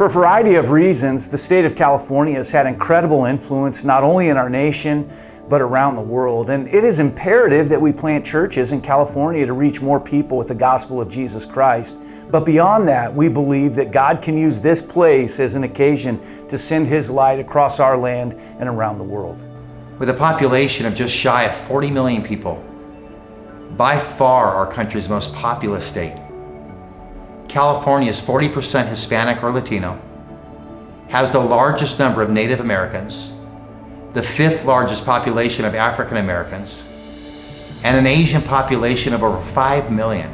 For a variety of reasons, the state of California has had incredible influence not only in our nation, but around the world. And it is imperative that we plant churches in California to reach more people with the gospel of Jesus Christ. But beyond that, we believe that God can use this place as an occasion to send His light across our land and around the world. With a population of just shy of 40 million people, by far our country's most populous state, California is 40% Hispanic or Latino, has the largest number of Native Americans, the 5th largest population of African Americans, and an Asian population of over 5 million,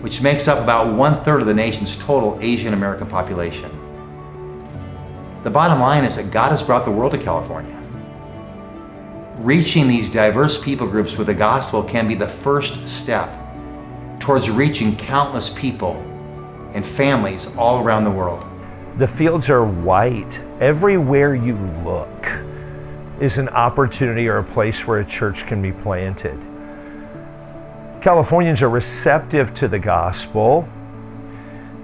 which makes up about 1/3 of the nation's total Asian American population. The bottom line is that God has brought the world to California. Reaching these diverse people groups with the gospel can be the first step towards reaching countless people and families all around the world. The fields are white. Everywhere you look is an opportunity or a place where a church can be planted. Californians are receptive to the gospel.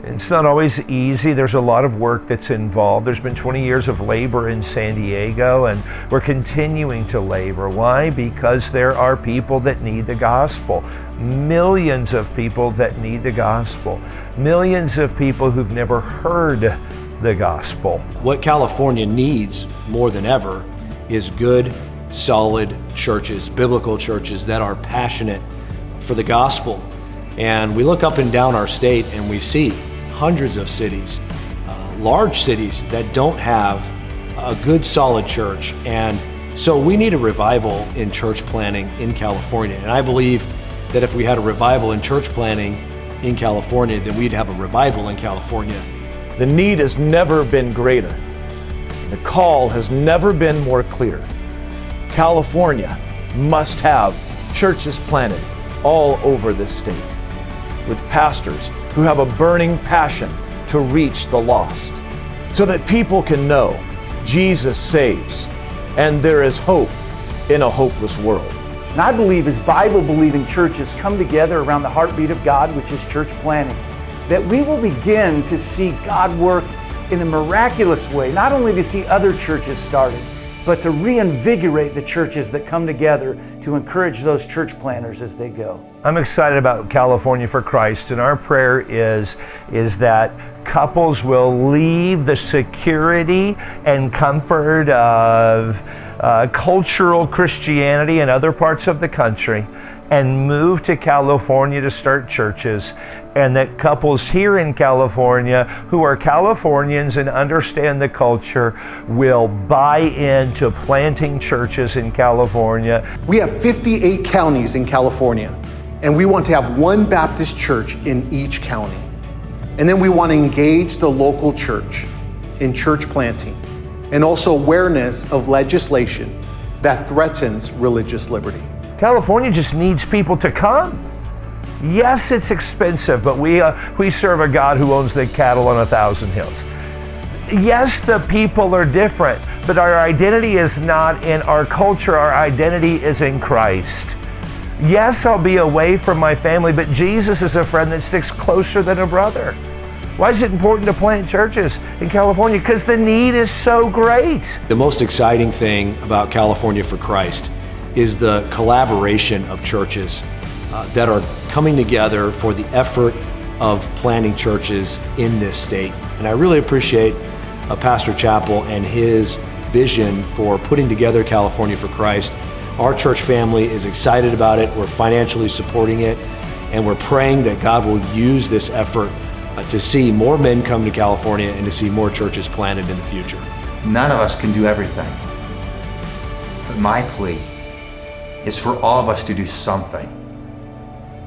It's not always easy. There's a lot of work that's involved. There's been 20 years of labor in San Diego, and we're continuing to labor. Why? Because there are people that need the gospel. Millions of people that need the gospel. Millions of people who've never heard the gospel. What California needs more than ever is good, solid churches, biblical churches that are passionate for the gospel. And we look up and down our state and we see hundreds of cities, large cities that don't have a good, solid church. And so we need a revival in church planting in California. And I believe that if we had a revival in church planting in California, then we'd have a revival in California. The need has never been greater. The call has never been more clear. California must have churches planted all over this state, with pastors who have a burning passion to reach the lost, so that people can know Jesus saves and there is hope in a hopeless world. And I believe as Bible-believing churches come together around the heartbeat of God, which is church planting, that we will begin to see God work in a miraculous way, not only to see other churches started, but to reinvigorate the churches that come together to encourage those church planters as they go. I'm excited about California for Christ, and our prayer is that couples will leave the security and comfort of cultural Christianity in other parts of the country and move to California to start churches, and that couples here in California who are Californians and understand the culture will buy into planting churches in California. We have 58 counties in California, and we want to have one Baptist church in each county. And then we want to engage the local church in church planting and also awareness of legislation that threatens religious liberty. California just needs people to come. Yes, it's expensive, but we serve a God who owns the cattle on 1,000 hills. Yes, the people are different, but our identity is not in our culture. Our identity is in Christ. Yes, I'll be away from my family, but Jesus is a friend that sticks closer than a brother. Why is it important to plant churches in California? Because the need is so great. The most exciting thing about California for Christ is the collaboration of churches that are coming together for the effort of planting churches in this state. And I really appreciate Pastor Chappell and his vision for putting together California for Christ. Our church family is excited about it. We're financially supporting it, and we're praying that God will use this effort to see more men come to California and to see more churches planted in the future. None of us can do everything, but my plea is for all of us to do something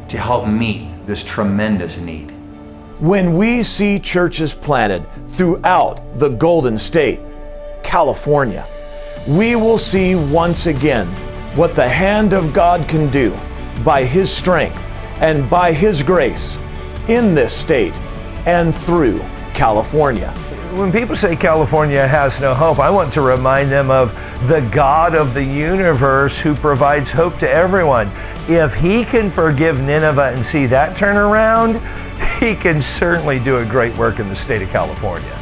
to help meet this tremendous need. When we see churches planted throughout the Golden State, California, we will see once again what the hand of God can do by His strength and by His grace in this state and through California. When people say California has no hope, I want to remind them of the God of the universe who provides hope to everyone. If He can forgive Nineveh and see that turn around, He can certainly do a great work in the state of California.